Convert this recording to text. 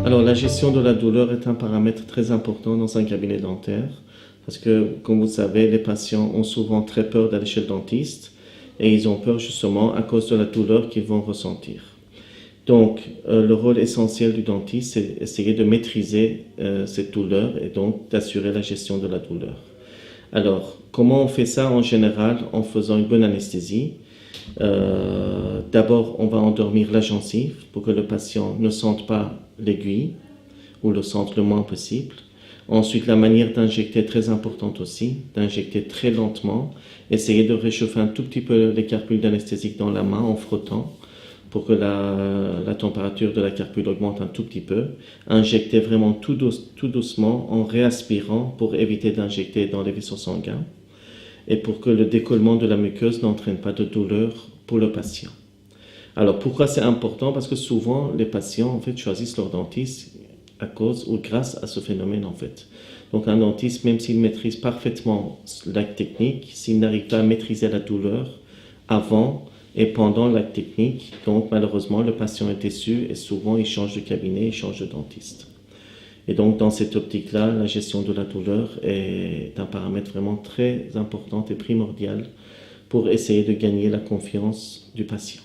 Alors, la gestion de la douleur est un paramètre très important dans un cabinet dentaire parce que, comme vous savez, les patients ont souvent très peur d'aller chez le dentiste et ils ont peur justement à cause de la douleur qu'ils vont ressentir. Donc, le rôle essentiel du dentiste, c'est essayer de maîtriser cette douleur et donc d'assurer la gestion de la douleur. Alors, comment on fait ça en général? En faisant une bonne anesthésie. D'abord, on va endormir la gencive pour que le patient ne sente pas l'aiguille ou le sente le moins possible. Ensuite, la manière d'injecter est très importante aussi, d'injecter très lentement. Essayer de réchauffer un tout petit peu les carpules d'anesthésique dans la main en frottant pour que la température de la carpule augmente un tout petit peu. Injecter vraiment tout doucement en réaspirant pour éviter d'injecter dans les vaisseaux sanguins et pour que le décollement de la muqueuse n'entraîne pas de douleur pour le patient. Alors pourquoi c'est important? Parce que souvent les patients en fait choisissent leur dentiste à cause ou grâce à ce phénomène en fait. Donc un dentiste, même s'il maîtrise parfaitement l'acte technique, s'il n'arrive pas à maîtriser la douleur avant et pendant l'acte technique, donc malheureusement le patient est déçu et souvent il change de cabinet, il change de dentiste. Et donc dans cette optique-là, la gestion de la douleur est un paramètre vraiment très important et primordial pour essayer de gagner la confiance du patient.